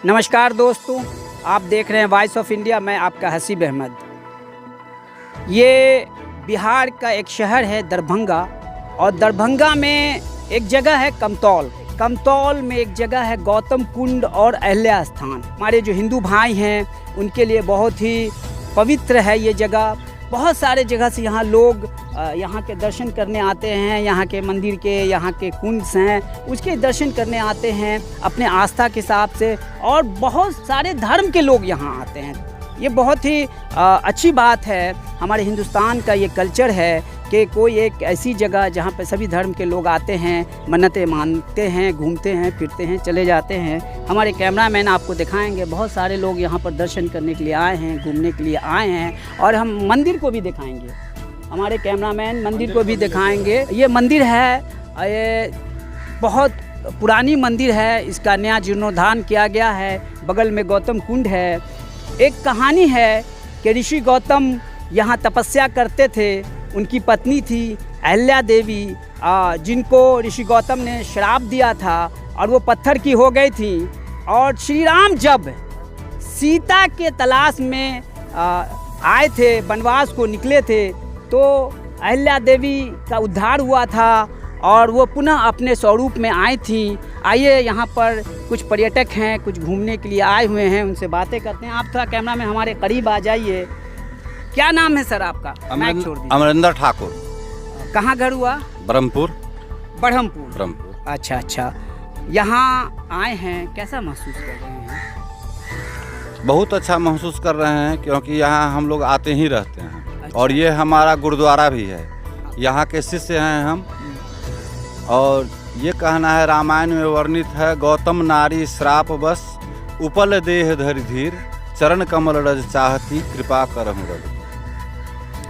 नमस्कार दोस्तों, आप देख रहे हैं वॉइस ऑफ इंडिया। मैं आपका हसीब अहमद। ये बिहार का एक शहर है दरभंगा, और दरभंगा में एक जगह है कमतौल। कमतौल में एक जगह है गौतम कुंड और अहिल्या स्थान। हमारे जो हिंदू भाई हैं उनके लिए बहुत ही पवित्र है ये जगह। बहुत सारे जगह से यहाँ लोग यहाँ के दर्शन करने आते हैं। यहाँ के मंदिर के, यहाँ के कुंड हैं, उसके दर्शन करने आते हैं अपने आस्था के हिसाब से, और बहुत सारे धर्म के लोग यहाँ आते हैं। ये बहुत ही अच्छी बात है। हमारे हिंदुस्तान का ये कल्चर है कि कोई एक ऐसी जगह जहाँ पे सभी धर्म के लोग आते हैं, मन्नतें मानते हैं, घूमते हैं, फिरते हैं, चले जाते हैं। हमारे कैमरामैन आपको दिखाएंगे, बहुत सारे लोग यहाँ पर दर्शन करने के लिए आए हैं, घूमने के लिए आए हैं, और हम मंदिर को भी दिखाएंगे। हमारे कैमरामैन मंदिर को भी दिखाएंगे। ये मंदिर है, ये बहुत पुरानी मंदिर है, इसका नया जीर्णोद्धार किया गया है। बगल में गौतम कुंड है। एक कहानी है कि ऋषि गौतम यहाँ तपस्या करते थे। उनकी पत्नी थी अहिल्या देवी, जिनको ऋषि गौतम ने श्राप दिया था और वो पत्थर की हो गई थी। और श्री राम जब सीता के तलाश में आए थे, वनवास को निकले थे, तो अहिल्या देवी का उद्धार हुआ था और वो पुनः अपने स्वरूप में आई थी। आइए, यहाँ पर कुछ पर्यटक हैं, कुछ घूमने के लिए आए हुए हैं, उनसे बातें करते हैं। आप थोड़ा कैमरा में हमारे करीब आ जाइए। क्या नाम है सर आपका? अमरिंदर ठाकुर। कहाँ घर हुआ? ब्रह्मपुर। ब्रह्मपुर। अच्छा। यहाँ आए हैं, कैसा महसूस कर रहे हैं? बहुत अच्छा महसूस कर रहे हैं, क्योंकि यहाँ हम लोग आते ही रहते हैं। अच्छा। और ये हमारा गुरुद्वारा भी है। यहाँ के शिष्य हैं हम। और ये कहना है, रामायण में वर्णित है, गौतम नारी श्राप बस उपल देह धरि धीर चरण कमल रज चाहती कृपा करहु रज।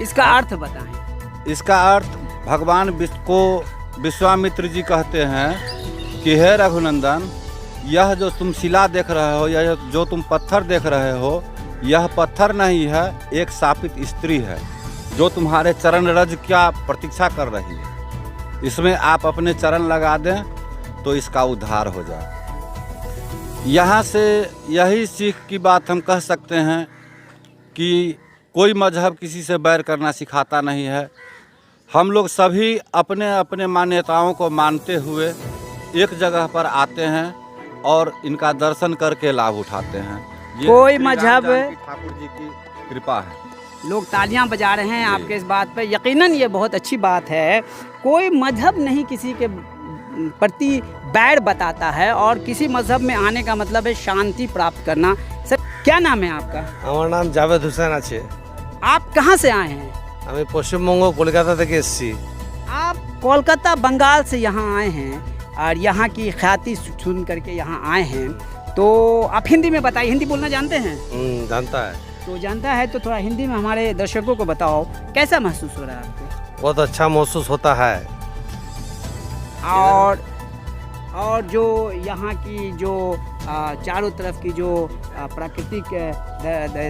इसका अर्थ बताएं। इसका अर्थ भगवान को विश्वामित्र जी कहते हैं कि हे रघुनंदन, यह जो तुम शिला देख रहे हो, यह जो तुम पत्थर देख रहे हो, यह पत्थर नहीं है, एक शापित स्त्री है जो तुम्हारे चरण रज क्या प्रतीक्षा कर रही है। इसमें आप अपने चरण लगा दें तो इसका उद्धार हो जाए। यहाँ से यही सीख की बात हम कह सकते हैं कि कोई मजहब किसी से बैर करना सिखाता नहीं है। हम लोग सभी अपने अपने मान्यताओं को मानते हुए एक जगह पर आते हैं और इनका दर्शन करके लाभ उठाते हैं। ये कोई मजहब, ठाकुर जी की कृपा है। लोग तालियां बजा रहे हैं आपके इस बात पे। यकीनन ये बहुत अच्छी बात है। कोई मजहब नहीं किसी के प्रति बैर बताता है, और किसी मजहब में आने का मतलब है शांति प्राप्त करना। सर, क्या नाम है आपका? আমার নাম জাভেদ হোসেন আছে। आप कहाँ से आए हैं? আমি পশ্চিমবঙ্গ কলকাতা থেকে এসেছি। आप कोलकाता बंगाल से यहाँ आए हैं और यहाँ की ख्याति सुन करके यहाँ आए हैं। तो आप हिंदी में बताइए। हिंदी बोलना जानते हैं? जानता है। तो जानता है तो थोड़ा हिंदी में हमारे दर्शकों को बताओ, कैसा महसूस हो रहा है आपको? बहुत अच्छा महसूस होता है। और जो यहाँ की जो चारों तरफ की जो प्राकृतिक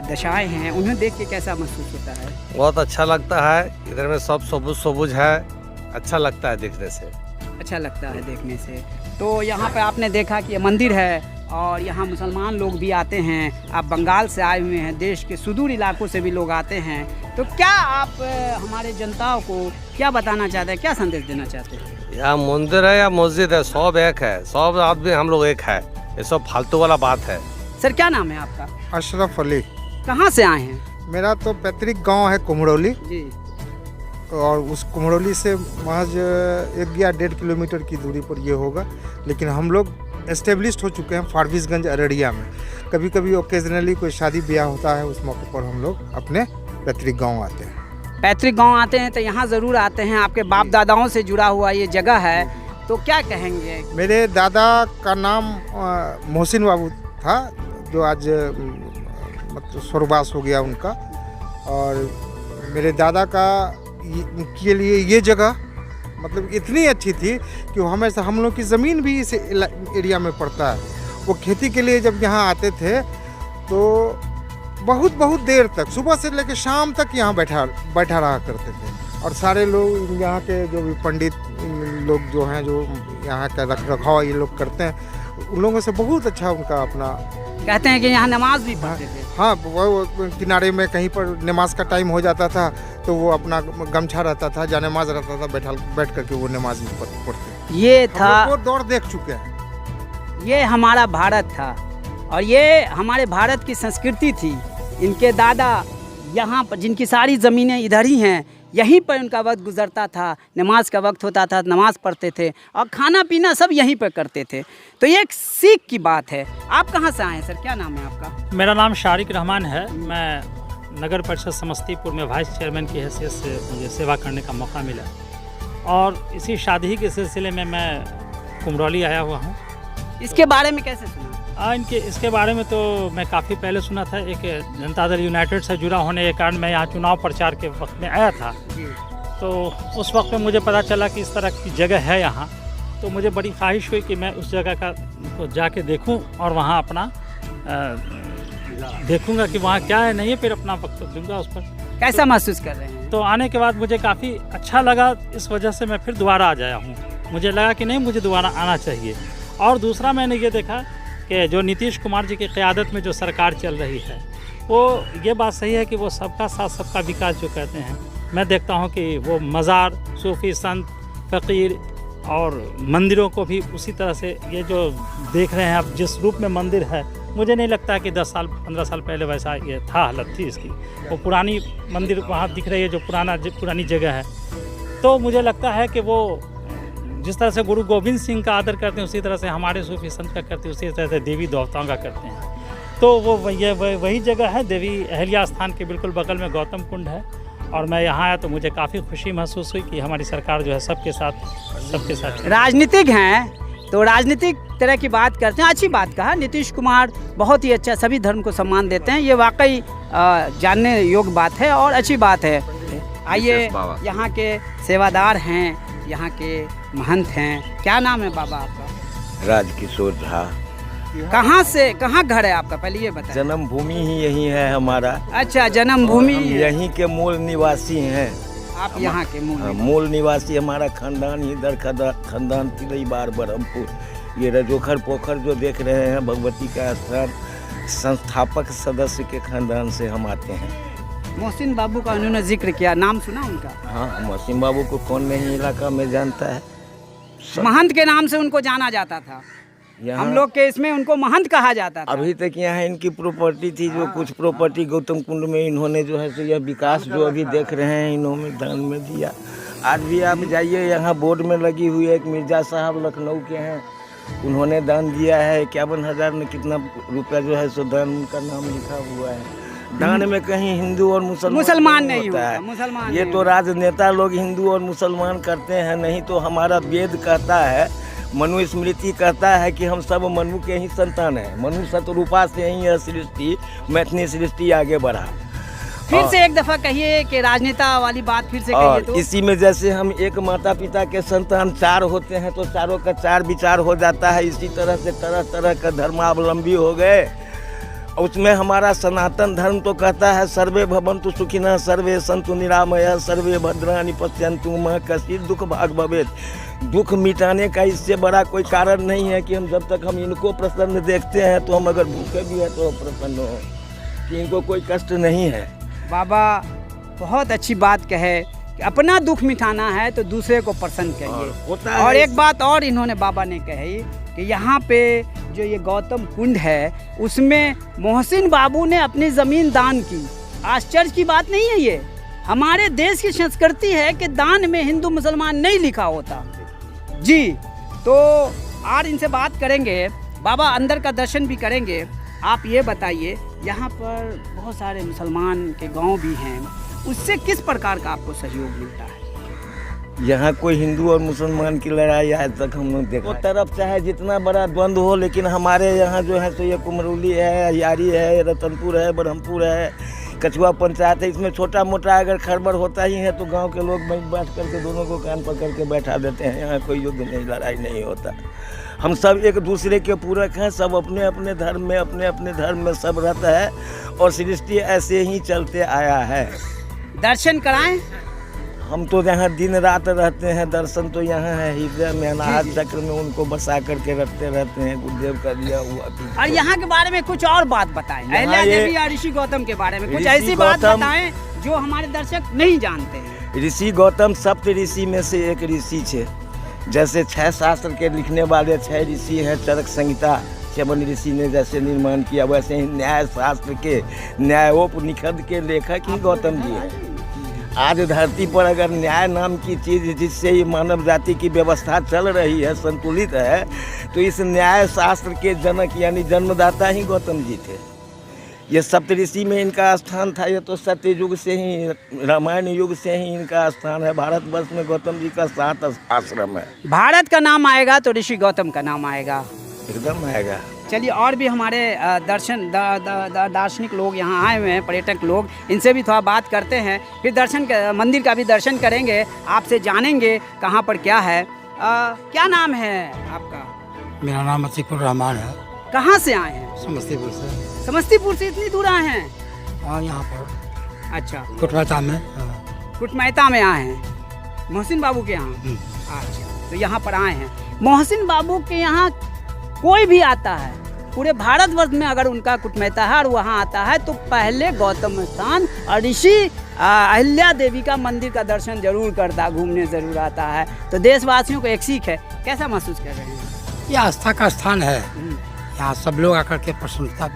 दशाएं हैं, उन्हें देख के कैसा महसूस होता है? बहुत अच्छा लगता है। इधर में सब सबुज सबुज है, अच्छा लगता है देखने से। अच्छा लगता है देखने से। तो यहाँ पे आपने देखा कि ये मंदिर है, और यहाँ मुसलमान लोग भी आते हैं। आप बंगाल से आए हुए हैं, देश के सुदूर इलाकों से भी लोग आते हैं। तो क्या आप हमारे जनताओं को क्या बताना चाहते हैं, क्या संदेश देना चाहते हैं? यहाँ मंदिर है या मस्जिद है, सब एक है, सब आदमी हम लोग एक है। ये सब फालतू वाला बात है। सर, क्या नाम है आपका? अशरफ अली। कहाँ से आए हैं? मेरा तो पैतृक गांव है कुमड़ोली, जी। और उस कुमड़ोली से महज 1 या 1.5 किलोमीटर की दूरी पर ये होगा। लेकिन हम लोग एस्टेब्लिश्ड हो चुके हैं फारबिसगंज अररिया में। कभी कभी ओकेजनली कोई शादी ब्याह होता है, उस मौके पर हम लोग अपने पैतृक गांव आते हैं। पैतृक गांव आते हैं तो यहाँ ज़रूर आते हैं। आपके बाप दादाओं से जुड़ा हुआ ये जगह है, तो क्या कहेंगे? मेरे दादा का नाम मोहसिन बाबू था, जो आज मतलब स्वर्गवास हो गया उनका। और मेरे दादा के लिए ये जगह मतलब इतनी अच्छी थी कि हमेशा हम लोग की ज़मीन भी इस एरिया में पड़ता है। वो खेती के लिए जब यहाँ आते थे तो बहुत देर तक, सुबह से लेकर शाम तक यहाँ बैठा रहा करते थे। और सारे लोग यहाँ के जो भी पंडित लोग जो हैं, जो यहाँ का रख रखाव ये लोग करते हैं, उन लोगों से बहुत अच्छा उनका अपना कहते हैं कि यहाँ नमाज भी पढ़ते थे। हाँ, वो किनारे में कहीं पर नमाज का टाइम हो जाता था तो वो अपना गमछा रहता था, जानेमाज रहता था, बैठ करके वो नमाज भी पढ़ते। ये था, वो दौर देख चुके हैं। ये हमारा भारत था और ये हमारे भारत की संस्कृति थी। इनके दादा यहाँ पर, जिनकी सारी ज़मीनें इधर ही हैं, यहीं पर उनका वक्त गुजरता था, नमाज का वक्त होता था, नमाज पढ़ते थे और खाना पीना सब यहीं पर करते थे। तो ये एक सीख की बात है। आप कहाँ से आए हैं सर, क्या नाम है आपका? मेरा नाम शारिक रहमान है। मैं नगर परिषद समस्तीपुर में वाइस चेयरमैन की हैसियत से मुझे सेवा करने का मौका मिला और इसी शादी के सिलसिले में मैं कुमरौली आया हुआ हूँ। इसके बारे में कैसे सुना? इसके बारे में तो मैं काफ़ी पहले सुना था। एक जनता दल यूनाइटेड से जुड़ा होने के कारण मैं यहाँ चुनाव प्रचार के वक्त में आया था, तो उस वक्त में मुझे पता चला कि इस तरह की जगह है यहाँ। तो मुझे बड़ी ख्वाहिश हुई कि मैं उस जगह का को जाके देखूं और वहाँ अपना देखूंगा कि वहाँ क्या है, नहीं है, फिर अपना वक्त दूंगा उस पर। कैसा महसूस कर रहे हैं? तो आने के बाद मुझे काफ़ी अच्छा लगा, इस वजह से मैं फिर दोबारा आ जाया हूँ। मुझे लगा कि नहीं, मुझे दोबारा आना चाहिए। और दूसरा मैंने ये देखा कि जो नीतीश कुमार जी की क़यादत में जो सरकार चल रही है, वो ये बात सही है कि वो सबका साथ सबका विकास जो कहते हैं, मैं देखता हूँ कि वो मज़ार, सूफ़ी, संत, फ़कीर और मंदिरों को भी उसी तरह से, ये जो देख रहे हैं आप जिस रूप में मंदिर है, मुझे नहीं लगता कि 10 साल 15 साल पहले वैसा ये था, हालत थी इसकी। वो पुरानी मंदिर वहाँ दिख रही है, जो पुरानी जगह है। तो मुझे लगता है कि वो जिस तरह से गुरु गोविंद सिंह का आदर करते हैं, उसी तरह से हमारे सूफी संत का करते हैं, उसी तरह से देवी देवताओं का करते हैं। तो वो वही जगह है, देवी अहल्या स्थान के बिल्कुल बगल में गौतम कुंड है। और मैं यहाँ आया तो मुझे काफ़ी खुशी महसूस हुई कि हमारी सरकार जो है सबके साथ। राजनीतिक हैं तो राजनीतिक तरह की बात करते हैं। अच्छी बात कहा, नीतीश कुमार बहुत ही अच्छा, सभी धर्म को सम्मान देते हैं, ये वाकई जानने योग्य बात है और अच्छी बात है। आइए, यहाँ के सेवादार हैं, यहाँ के महंत हैं। क्या नाम है बाबा आपका? राजकिशोर झा। कहाँ घर है आपका, पहले ये बताएं। जन्मभूमि ही यही है हमारा। अच्छा, जन्मभूमि हम यहीं के मूल निवासी हैं। आप यहाँ के मूल निवासी, हमारा खानदान ही दर खानदान तिलैबार बरहमपुर। ये रजोखर पोखर जो देख रहे हैं, भगवती का स्थान, संस्थापक सदस्य के खानदान से हम आते हैं। मोहसिन बाबू का उन्होंने जिक्र किया, नाम सुना उनका? हाँ, मोहसिन बाबू को कौन नहीं इलाका में जानता है। महंत के नाम से उनको जाना जाता था। हम लोग के इसमें उनको महंत कहा जाता था। अभी तक यहाँ इनकी प्रॉपर्टी थी, जो कुछ प्रॉपर्टी गौतम कुंड में इन्होंने जो है सो यह विकास जो अभी देख रहे हैं, इन्होंने दान में दिया। आज भी आप जाइए, यहाँ बोर्ड में लगी हुई है, एक मिर्जा साहब लखनऊ के हैं, उन्होंने दान दिया है 51,000 में कितना रुपया जो है सो दान का नाम लिखा हुआ है। दान में कहीं हिंदू और मुसलमान नहीं होता है। मुसलमान ये तो राजनेता लोग हिंदू और मुसलमान करते हैं, नहीं तो हमारा वेद कहता है, मनु स्मृति कहता है कि हम सब मनु के ही संतान हैं। मनु शतरूपा से ही यह सृष्टि, मैथिली सृष्टि आगे बढ़ा। फिर से एक दफा कहिए कि राजनेता वाली बात फिर से कहिए। तो इसी में जैसे हम एक माता पिता के संतान 4 होते हैं, तो चारों का 4 विचार हो जाता है। इसी तरह से तरह तरह का धर्मावलंबी हो गए। उसमें हमारा सनातन धर्म तो कहता है, सर्वे भवन्तु सुखिनः, सर्वे सन्तु निरामयः, सर्वे भद्राणि पश्यन्तु मा कश्चित् दुःख भाग् भवेत्। दुख मिटाने का इससे बड़ा कोई कारण नहीं है कि हम जब तक हम इनको प्रसन्न देखते हैं, तो हम अगर भूखे भी हैं तो प्रसन्न हो, कि इनको कोई कष्ट नहीं है। बाबा बहुत अच्छी बात कहे कि अपना दुख मिटाना है तो दूसरे को प्रसन्न करिए। और एक बात और इन्होंने बाबा ने कही कि यहाँ पे जो ये गौतम कुंड है, उसमें मोहसिन बाबू ने अपनी ज़मीन दान की। आश्चर्य की बात नहीं है ये, हमारे देश की संस्कृति है कि दान में हिंदू मुसलमान नहीं लिखा होता जी। तो आज इनसे बात करेंगे, बाबा अंदर का दर्शन भी करेंगे। आप ये बताइए, यहाँ पर बहुत सारे मुसलमान के गांव भी हैं, उससे किस प्रकार का आपको सहयोग मिलता है? यहाँ कोई हिंदू और मुसलमान की लड़ाई आज तक हम लोग देखा, वो तरफ चाहे जितना बड़ा द्वंद्व हो, लेकिन हमारे यहाँ जो है तो ये कुमरौली है, अहियारी है, रतनपुर है, बरहमपुर है, कछुआ पंचायत है। इसमें छोटा मोटा अगर खड़बड़ होता ही है तो गांव के लोग बैठ करके दोनों को कान पकड़ के बैठा देते हैं। यहाँ कोई युद्ध नहीं, लड़ाई नहीं होता। हम सब एक दूसरे के पूरक हैं, सब अपने अपने धर्म में, अपने अपने धर्म में सब रहता है और सृष्टि ऐसे ही चलते आया है। दर्शन कराएं? हम तो यहाँ दिन रात रहते हैं, दर्शन तो यहाँ है हृदय में, अनाहत चक्र में उनको बसा करके रखते रहते हैं, गुरुदेव का दिया हुआ। और यहाँ के बारे में कुछ और बात बताएं, यहाँ अहिल्या ये देवी और ऋषि गौतम के बारे में कुछ ऋषि ऐसी बात गौतम- बताएं जो हमारे दर्शक नहीं जानते हैं। ऋषि गौतम सप्त ऋषि में से एक ऋषि थे। जैसे 6 शास्त्र के लिखने वाले 6 ऋषि हैं, चरक संहिता च्यवन ऋषि ने जैसे निर्माण किया, वैसे ही न्याय शास्त्र के न्यायोपनिषद के लेखक ही गौतम जी हैं। आज धरती पर अगर न्याय नाम की चीज़ जिससे ये मानव जाति की व्यवस्था चल रही है, संतुलित है, तो इस न्याय शास्त्र के जनक यानी जन्मदाता ही गौतम जी थे। ये सप्तऋषि में इनका स्थान था। ये तो सत्य युग से ही, रामायण युग से ही इनका स्थान है। भारतवर्ष में गौतम जी का 7 आश्रम है। भारत का नाम आएगा तो ऋषि गौतम का नाम आएगा, एकदम आएगा। चलिए और भी हमारे दार्शनिक लोग यहाँ आए हुए हैं, पर्यटक लोग, इनसे भी थोड़ा बात करते हैं, फिर मंदिर का भी दर्शन करेंगे, आपसे जानेंगे कहाँ पर क्या है। क्या नाम है आपका? मेरा नाम अतीकुर रहमान है। कहाँ से आए हैं? समस्तीपुर से। समस्तीपुर से इतनी दूर आए हैं? हाँ, यहाँ पर अच्छा, कुटमैता में। हाँ। कुटमैता में आए हैं, मोहसिन बाबू के यहाँ। अच्छा, तो यहाँ पर आए हैं। मोहसिन बाबू के यहाँ कोई भी आता है, पूरे भारतवर्ष में अगर उनका कुटमैता है और वहाँ आता है तो पहले गौतम स्थान और ऋषि अहिल्या देवी का मंदिर का दर्शन जरूर करता, घूमने जरूर आता है। तो देशवासियों को एक सीख है। कैसा महसूस कर रहे हैं? ये आस्था का स्थान है, यहाँ सब लोग आकर के प्रसन्नता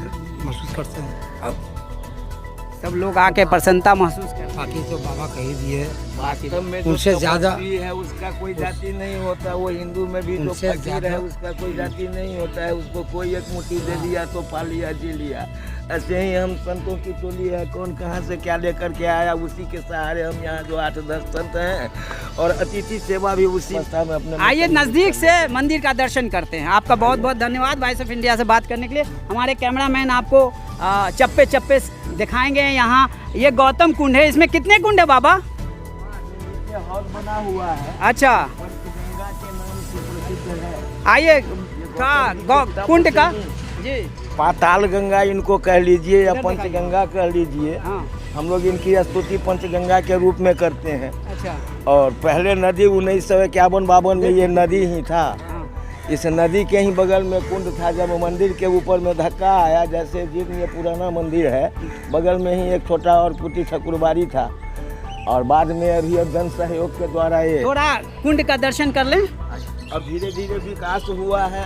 महसूस करते हैं। सब लोग आके प्रसन्नता महसूस करते हैं। बाकी तो बाबा कही दिए, वास्तव में जो उनसे ज्यादा तपस्वी है उसका कोई जाति नहीं होता। वो हिंदू में भी जो उनसे फकीर ज्यादा- है उसका कोई जाति नहीं होता है। उसको कोई एक मुट्ठी दे दिया तो पा लिया, जी लिया। ऐसे ही हम संतों की टोली है, कौन कहाँ से क्या लेकर के आया, उसी के सहारे हम यहाँ जो 8-10 संत हैं, और अतिथि सेवा भी उसी अवस्था में अपने। आइए नज़दीक से मंदिर का दर्शन करते हैं। आपका बहुत बहुत धन्यवाद वॉइस ऑफ इंडिया से बात करने के लिए। हमारे कैमरामैन आपको चप्पे चप्पे दिखाएंगे। यहाँ ये गौतम कुंड है, इसमें कितने कुंड है बाबा? हौद बना हुआ है, अच्छा, पंचगंगा के नाम से प्रसिद्ध है। आइए कुंड का जी। पाताल गंगा इनको कह लीजिए या पंचगंगा कह लीजिए। हाँ, हम लोग इनकी स्तुति पंचगंगा के रूप में करते हैं। अच्छा, और पहले नदी 1951-52 में ये नदी ही था। हाँ, इस नदी के ही बगल में कुंड था। जब मंदिर के ऊपर में धक्का आया, जैसे जिन ये पुराना मंदिर है, बगल में ही एक छोटा और कुटी ठकुरबाड़ी था, और बाद में अभी जन सहयोग के द्वारा ये थोड़ा कुंड का दर्शन कर लें। अब धीरे धीरे विकास हुआ है।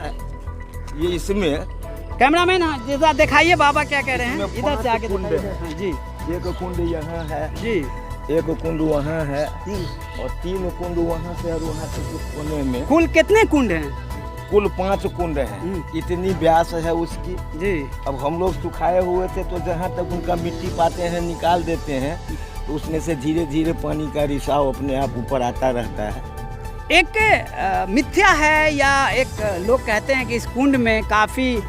ये इसमें कैमरामैन जैसा दिखाइए बाबा क्या कह रहे हैं, इसमें इधर से आके 5 कुंड दिखाइए। है। हाँ, जी एक कुंड यहाँ है, जी, एक कुंड वहाँ है, और 3 कुंड वहाँ से और वहाँ से कुछ कोने में। कुल कितने कुंड हैं? कुल 5 कुंड हैं। इतनी व्यास है उसकी। जी, अब हम लोग सुखाए हुए थे तो जहाँ तक उनका मिट्टी पाते हैं निकाल देते हैं, तो उसमें से धीरे धीरे पानी का रिसाव अपने आप ऊपर आता रहता है। एक मिथ्या है या एक लोग कहते हैं कि इस कुंड में काफ़ी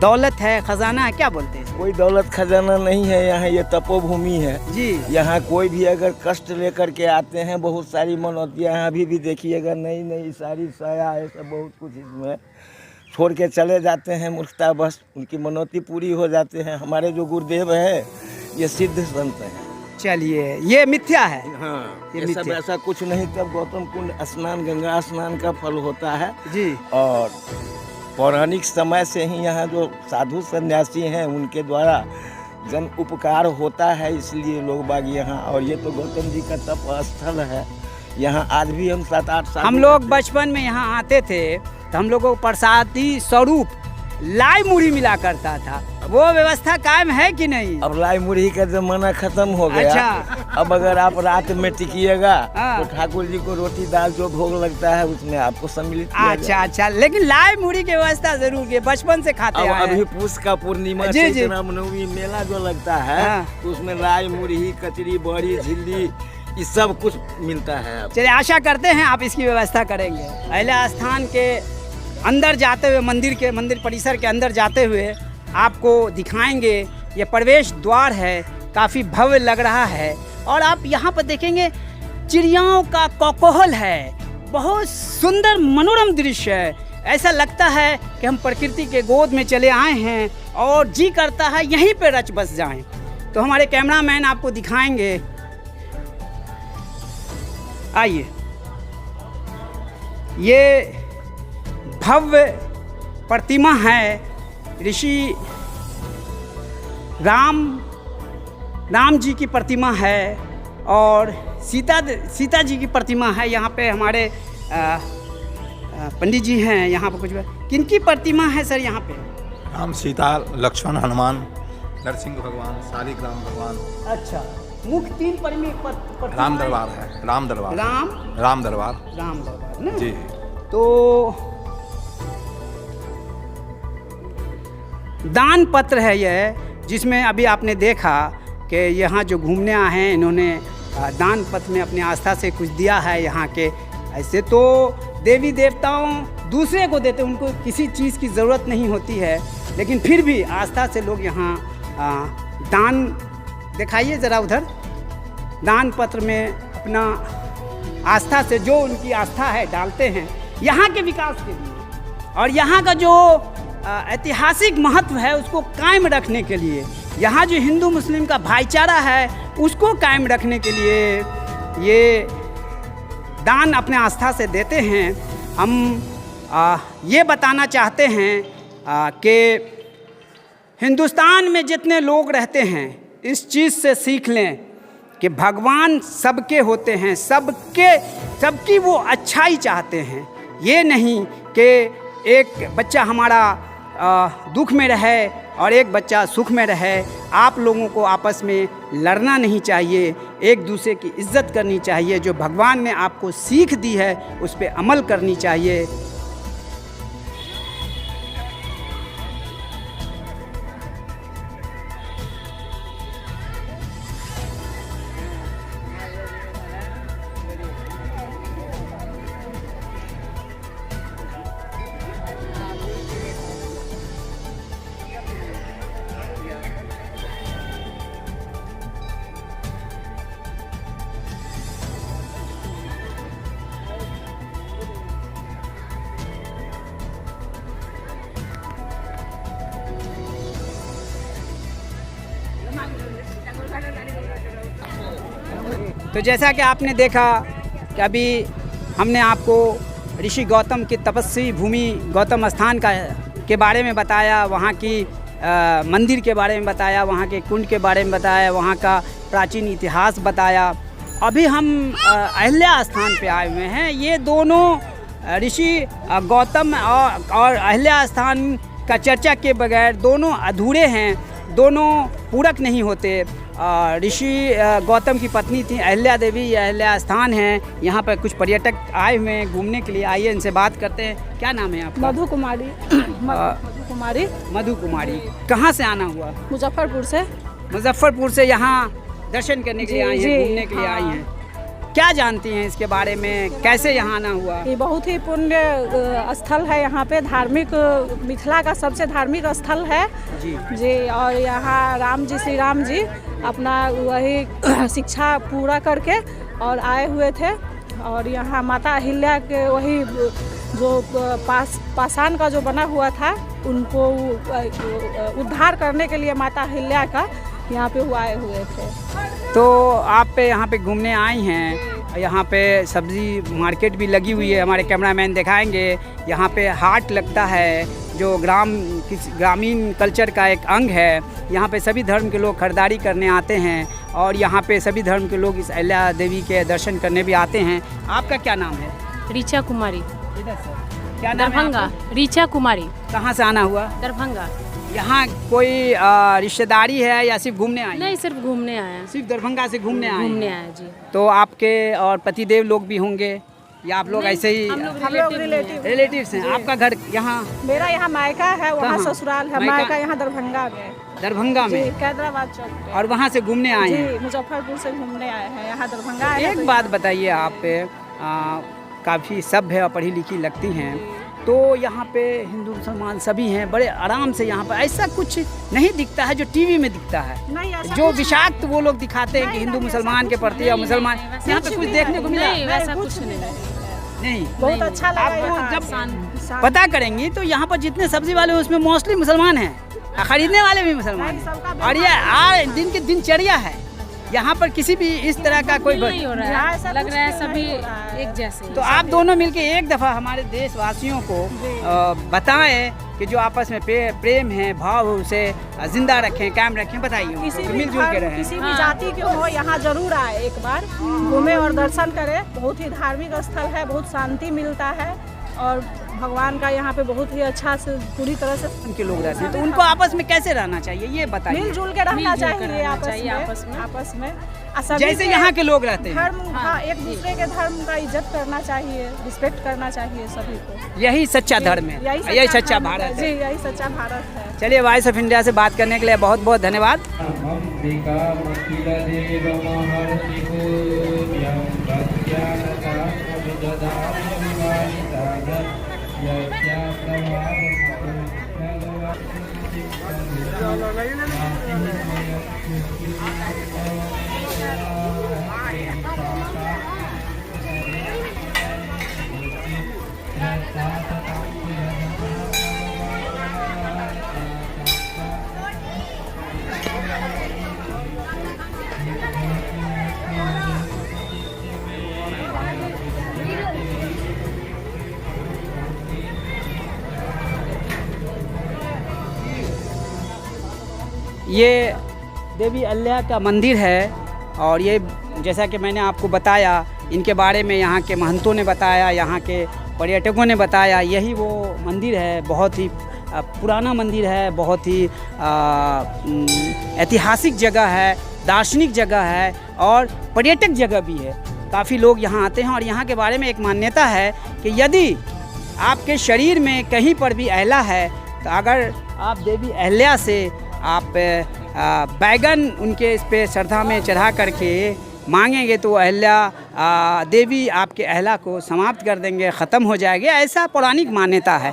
दौलत है, खजाना है, क्या बोलते हैं? कोई दौलत खजाना नहीं है यहाँ, ये तपोभूमि है जी, यहाँ कोई भी अगर कष्ट लेकर के आते हैं, बहुत सारी मनौतियाँ यहाँ अभी भी देखिएगा, नई नई सारी साया है, सब बहुत कुछ इसमें छोड़ के चले जाते हैं मूर्खता, बस उनकी मनौती पूरी हो जाते हैं। हमारे जो गुरुदेव है ये सिद्ध संत हैं। चलिए ये मिथ्या है। हाँ, ये ये सब मिथ्या। ऐसा कुछ नहीं। तब गौतम कुंड स्नान, गंगा स्नान का फल होता है। जी, और पौराणिक समय से ही यहाँ जो साधु सन्यासी हैं उनके द्वारा जन उपकार होता है, इसलिए लोग बाग यहाँ। और ये तो गौतम जी का तप स्थल है। यहाँ आज भी हम 7-8 साल हम लोग बचपन में यहाँ आते थे तो हम लोगों को प्रसादी स्वरूप लाई मुड़ी मिला करता था, वो व्यवस्था कायम है कि नहीं? अब लाई मुरही का जमाना खत्म हो गया। अच्छा। अब अगर आप रात में टिकिएगा हाँ। तो ठाकुर जी को रोटी दाल जो भोग लगता है उसमें आपको सम्मिलित किया अच्छा अच्छा, लेकिन लाई मुड़ी की व्यवस्था जरूर की, बचपन से खाते अब आए अभी हैं। पूस का पूर्णिमा जी, जी। चैत्र नवमी मेला जो लगता है, हाँ। तो उसमें लाई मुरही कचरी बड़ी झिल्ली ये सब कुछ मिलता है। चलिए आशा करते हैं आप इसकी व्यवस्था करेंगे। अहिल्या स्थान के अंदर जाते हुए, मंदिर परिसर के अंदर जाते हुए आपको दिखाएंगे। ये प्रवेश द्वार है, काफ़ी भव्य लग रहा है। और आप यहाँ पर देखेंगे चिड़ियाओं का कौतूहल है, बहुत सुंदर मनोरम दृश्य है। ऐसा लगता है कि हम प्रकृति के गोद में चले आए हैं और जी करता है यहीं पे रच बस जाएं। तो हमारे कैमरामैन आपको दिखाएंगे। आइए, ये भव्य प्रतिमा है ऋषि राम जी की प्रतिमा है और सीता जी की प्रतिमा है। यहाँ पे हमारे पंडित जी हैं, यहाँ पर कुछ किनकी प्रतिमा है सर यहाँ पे? राम, सीता, लक्ष्मण, हनुमान, नरसिंह भगवान, शालिग्राम भगवान। अच्छा, मुख्य 3 प्रतिमा राम दरबार है, राम दरबार, राम दरबार ना जी। तो दान पत्र है यह, जिसमें अभी आपने देखा कि यहाँ जो घूमने आए हैं इन्होंने दान पत्र में अपनी आस्था से कुछ दिया है। यहाँ के ऐसे तो देवी देवताओं दूसरे को देते, उनको किसी चीज़ की ज़रूरत नहीं होती है, लेकिन फिर भी आस्था से लोग यहाँ दान, दिखाइए ज़रा उधर, दान पत्र में अपना आस्था से जो उनकी आस्था है डालते हैं यहाँ के विकास के लिए और यहाँ का जो ऐतिहासिक महत्व है उसको कायम रखने के लिए, यहाँ जो हिंदू मुस्लिम का भाईचारा है उसको कायम रखने के लिए ये दान अपने आस्था से देते हैं। हम ये बताना चाहते हैं कि हिंदुस्तान में जितने लोग रहते हैं इस चीज़ से सीख लें कि भगवान सबके होते हैं, सबकी वो अच्छाई चाहते हैं। ये नहीं कि एक बच्चा हमारा दुख में रहे और एक बच्चा सुख में रहे। आप लोगों को आपस में लड़ना नहीं चाहिए, एक दूसरे की इज्जत करनी चाहिए। जो भगवान ने आपको सीख दी है उस पर अमल करनी चाहिए। तो जैसा कि आपने देखा कि अभी हमने आपको ऋषि गौतम की तपस्वी भूमि गौतम स्थान के बारे में बताया, वहाँ की मंदिर के बारे में बताया, वहाँ के कुंड के बारे में बताया, वहाँ का प्राचीन इतिहास बताया। अभी हम अहिल्या स्थान पे आए हुए हैं। ये दोनों ऋषि गौतम और अहिल्या स्थान का चर्चा के बगैर दोनों अधूरे हैं, दोनों पूरक नहीं होते। ऋषि गौतम की पत्नी थी अहिल्या देवी, ये अहिल्या स्थान है। यहाँ पर कुछ पर्यटक आए हुए हैं घूमने के लिए। आइए इनसे बात करते हैं। क्या नाम है आपका? मधु कुमारी। मधु कुमारी, कहाँ से आना हुआ? मुजफ्फरपुर से। मुजफ्फरपुर से यहाँ दर्शन करने के लिए आई हैं, घूमने के लिए आई हैं। क्या जानती हैं इसके बारे में, कैसे यहाँ आना हुआ? ये बहुत ही पुण्य स्थल है। यहाँ पे धार्मिक, मिथिला का सबसे धार्मिक स्थल है जी। और यहाँ श्री राम जी अपना वही शिक्षा पूरा करके और आए हुए थे और यहाँ माता अहिल्या के वही जो पाषाण का जो बना हुआ था उनको उद्धार करने के लिए माता अहिल्या का यहाँ पे वो आए हुए थे। तो आप यहाँ पे घूमने आई हैं, यहाँ पे सब्जी मार्केट भी लगी हुई है, हमारे कैमरामैन दिखाएंगे। यहाँ पे हाट लगता है जो ग्रामीण कल्चर का एक अंग है। यहाँ पे सभी धर्म के लोग खरीदारी करने आते हैं और यहाँ पे सभी धर्म के लोग इस अहिल्या देवी के दर्शन करने भी आते हैं। आपका क्या नाम है? ऋचा कुमारी। इधर से क्या नाम है? दरभंगा। ऋचा कुमारी। कहाँ से आना हुआ? दरभंगा। यहाँ कोई रिश्तेदारी है या सिर्फ घूमने आए? नहीं, सिर्फ घूमने आया। सिर्फ दरभंगा से घूमने आए? घूमने आया जी। तो आपके और पतिदेव लोग भी होंगे या आप लोग ऐसे ही? हम लोग रिलेटिव्स हैं। आपका घर यहाँ? मेरा यहाँ मायका है, वहाँ ससुराल है। मायका यहाँ दरभंगा में। दरभंगा में? कैदराबाद चौक पे। और वहाँ से घूमने आए हैं? मुजफ्फरपुर से घूमने आए हैं, यहाँ दरभंगा। एक बात बताइए, आप काफ़ी सभ्य और पढ़ी लिखी लगती हैं, तो यहाँ पे हिंदू मुसलमान सभी हैं, बड़े आराम से यहाँ पर ऐसा कुछ नहीं दिखता है जो टीवी में दिखता है, जो विषाक्त वो लोग दिखाते हैं कि हिंदू मुसलमान के प्रति या मुसलमान, यहाँ पे कुछ देखने को मिला? वैसा कुछ नहीं। बहुत अच्छा लगा। आपको जब पता करेंगी तो यहाँ पर जितने सब्जी वाले हैं उसमें मोस्टली मुसलमान हैं, खरीदने वाले भी मुसलमान हैं। और ये दिन की दिनचर्या है, यहाँ पर किसी भी इस तरह का कोई नहीं हो रहा यहाँ है, ऐसा लग कुछ रहा है नहीं सभी हो रहा है। एक जैसे तो आप दोनों मिलके एक दफ़ा हमारे देशवासियों को बताएं कि जो आपस में प्रेम है, भाव है, उसे जिंदा रखें, कायम रखें। बताइए किसी उनको, भी मिलजुल के धर्म, रहें। किसी भी जाति के हो, यहाँ जरूर आए, एक बार घूमे और दर्शन करें। बहुत ही धार्मिक स्थल है, बहुत शांति मिलता है और भगवान का यहाँ पे बहुत ही अच्छा से पूरी तरह से उनके लोग रहते हैं, तो उनको आपस में कैसे रहना चाहिए ये बताइए। मिलजुल के रहना मिलजुल के चाहिए रहना आपस चाहिए में, आपस में। और सभी जैसे के यहाँ के लोग रहते हैं, धर्म, हाँ, एक दूसरे के धर्म का इज्जत करना चाहिए, रिस्पेक्ट करना चाहिए सभी को। यही सच्चा धर्म है, यही सच्चा धर्म भारत जी, है। यही सच्चा भारत है। चलिए, वॉइस ऑफ इंडिया से बात करने के लिए बहुत बहुत धन्यवाद। ये देवी अल्लाह का मंदिर है और ये जैसा कि मैंने आपको बताया, इनके बारे में यहाँ के महंतों ने बताया, यहाँ के पर्यटकों ने बताया, यही वो मंदिर है। बहुत ही पुराना मंदिर है, बहुत ही ऐतिहासिक जगह है, दार्शनिक जगह है और पर्यटक जगह भी है। काफ़ी लोग यहाँ आते हैं और यहाँ के बारे में एक मान्यता है कि यदि आपके शरीर में कहीं पर भी अहला है तो अगर आप देवी अहल्या से आप बैगन उनके इस पे श्रद्धा में चढ़ा करके मांगेंगे तो अहल्या देवी आपके अहला को समाप्त कर देंगे, ख़त्म हो जाएगी। ऐसा पौराणिक मान्यता है।